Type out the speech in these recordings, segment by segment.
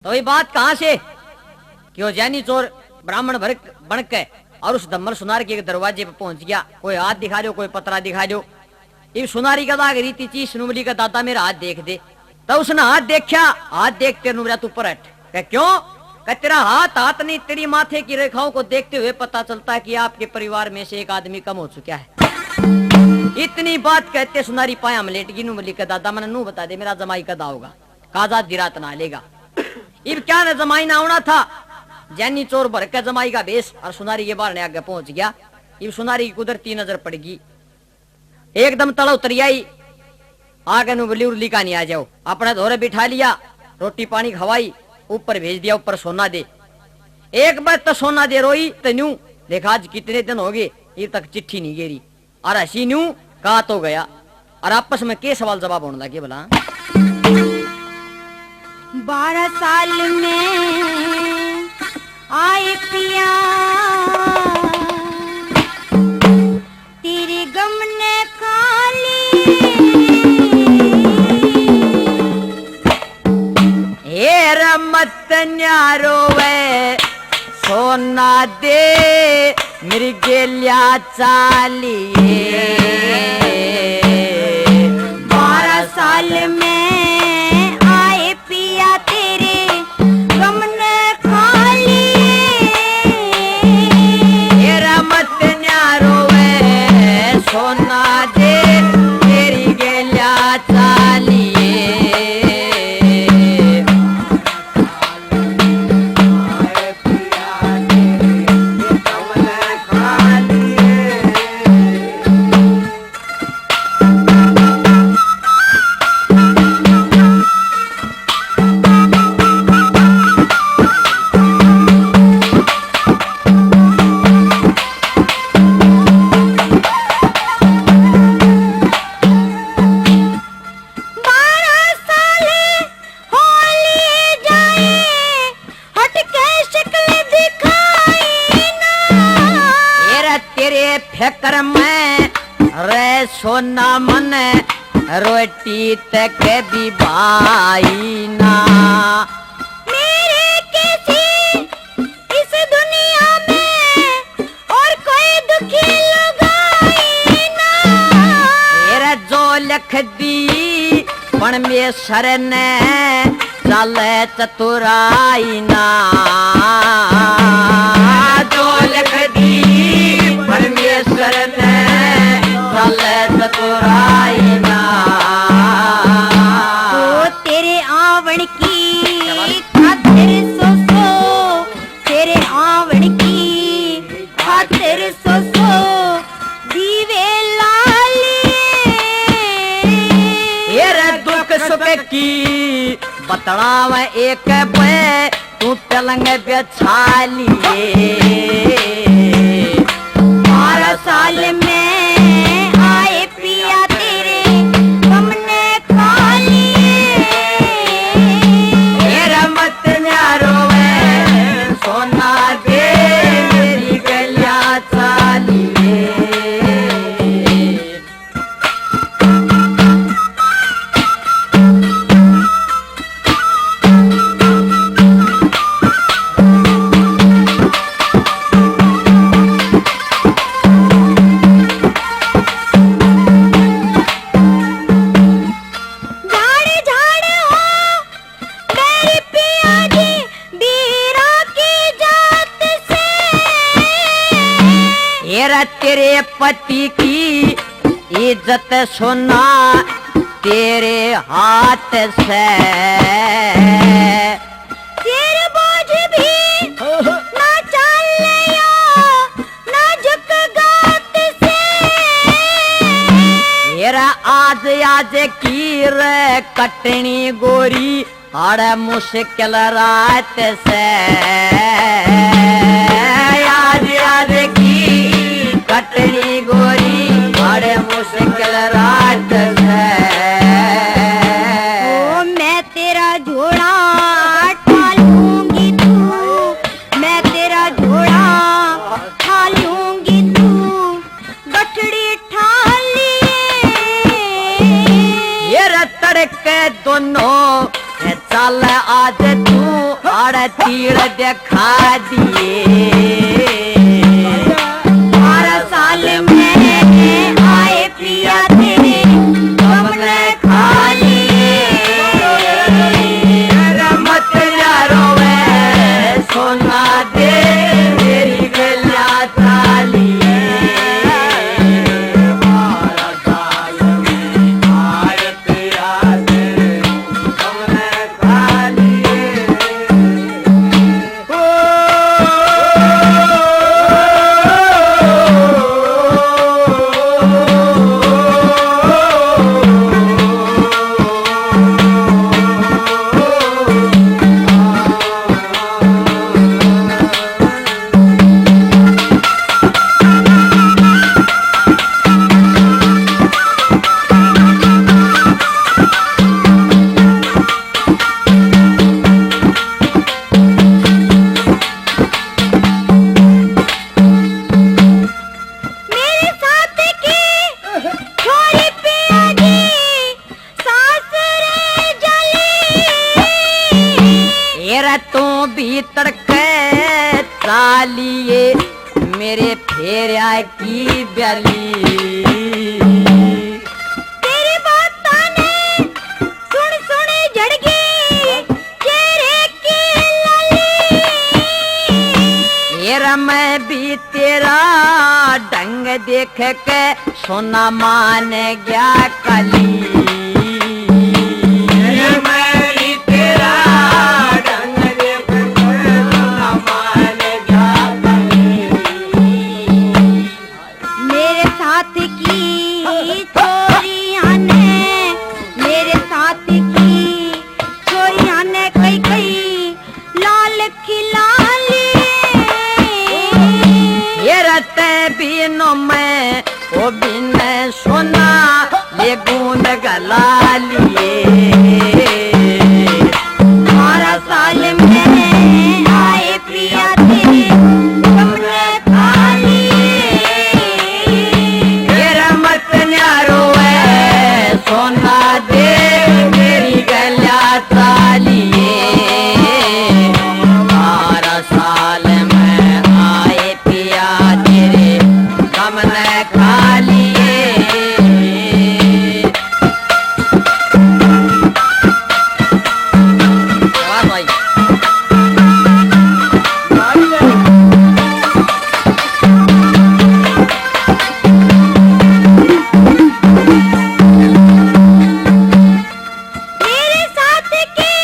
तो ये बात कहाँ से कि वो जैनी चोर ब्राह्मण भर बन के और उस दम्मल सुनार के दरवाजे पे पहुंच गया। कोई हाथ दिखा दो, कोई पतरा दिखा दो। ये सुनारी का दाग रीति चीज सुनुमली का दादा मेरा हाथ देख दे। तो उसने हाथ देखा, हाथ देखते नुमरा तू पर हट। क्यों? कह तेरा हाथ नहीं, तेरी माथे की रेखाओं को देखते हुए पता चलता है कि आपके परिवार में से एक आदमी कम हो चुका है। इतनी बात कहते सुनारी पाया मलेट की नुमली का दादा मैंने नू बता दे मेरा जमाई कदा होगा, काजा दिरात ना लेगा। इब क्या न जमाई ना होना था। जैनी चोर भर के जमाई का बेस और सुनारी के बार ने आगे पहुंच गया। इब सुनारी की कुदरती नजर पड़गी, एकदम तड़ा उतर आई। आगे नु बली उर्ली का नहीं आ जाओ, अपने धोरे बिठा लिया, रोटी पानी खवाई, ऊपर भेज दिया, ऊपर सोना दे। एक बार तो सोना दे रोई तो न्यू देखा आज कितने दिन हो गए ये तक चिट्ठी नहीं गेरी। और हसी न्यू कहा तो गया और आपस में के सवाल जवाब होने लगे। बोला 12 साल में आए पिया तेरे गम ने खाली, हे रमत न्यारो वे सोना दे मृगेल्या चालिए। 12 साल में आए पिया तेरे गम ने खाली, हे रमत न्यारो वे सोना दे तेरी गेल्या चालिए। फेकर में रे सोना मन रोटी तक भी भाई ना। मेरे कैसी इस दुनिया में और कोई दुखी लगाई ना। मेरा जो लख दी परमेश्वर ने चले चतुराई ना। जो लख दी परमेश्वर ने चले चतुराई ना। ओ तेरे आवण की खातिर सो तेरे आवण की खातिर सो दीवे लालिए। ये दुख सुख की बतलाव एक पे तू पलंग बिछा लिए। 12 साल में आए पिया तेरे गम ने खाली, हे रमत न्यारो वे सोना दे मेरी गलिया चालिए। तेरे पति की इज्जत सुना तेरे हाथ से, सिर बोझ भी ना चल ना झुक गात से। तेरा आज आज की रे कटनी गोरी हर मुश्किल रात से। आज आज की कटनी गोरी बड़े मुश्किल रात है। ओ मैं तेरा झोला ठालूंगी तू, मैं तेरा झोला ठालूंगी तू गठड़ी ठालिए। ये तड़के दोनों चल आज तू तीर दिखा दिए। 12 साल में आए पिया तेरे गम ने खा लिए। मत ना रोवे सोना दे मेरी गलिया तालिए। 12 साल में आए पिया तेरे गम ने खा लिए। मेरे साथ की छोरी पिया जी सासरे जली। एरा तू भीतर के चालिए मेरे फेरिया की ब्याली। तेरी बातां ने सुन सुन जड़ गई चेहरे की लाली। एरा मैं भी तेरा ढंग देख के सोना मान गया कली। मैं भी तेरा ढंग देख के सोना मान गया कली। मेरे साथ की छोरियां ने मेरे साथ की छोरियां ने कई कई लाल खिला लिए। ये रते बिनो में वो बिन सोना ये गूंद गला लिए। 12 साल में आए पिया तेरे गम ने खा लिए। मेरा मत न्यारो है सोना दे मेरी गलिया तालिए। 12 साल में आए पिया तेरे गम ने खा लिए। वाह भाई। मेरे साथ की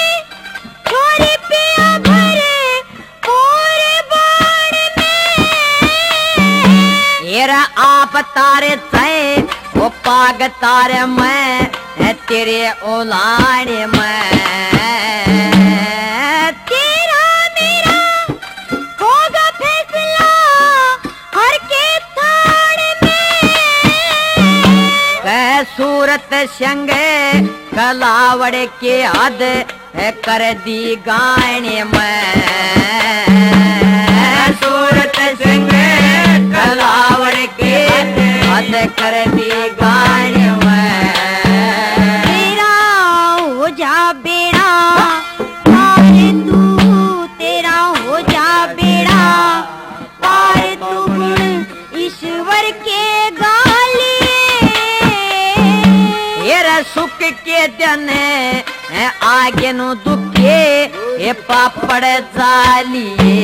छोरी पिया भरे पूरे बाण में। येरा आप तारे थे वो पाग तारे मैं तेरे ओलाने में। तेरा मेरा होगा फैसला हर के थान में। कह सूरत संगे कलावड़ के हद कर दी गाने में। सूरत संगे कलावड़ के हद कर दी गाने में। तेरा हो जा बेड़ा पार तू, तेरा हो जा बेड़ा पार तू गुण ईश्वर के गालिए। येरा सुख के दिन आगे नु दुखे ये पापड़ जालिए।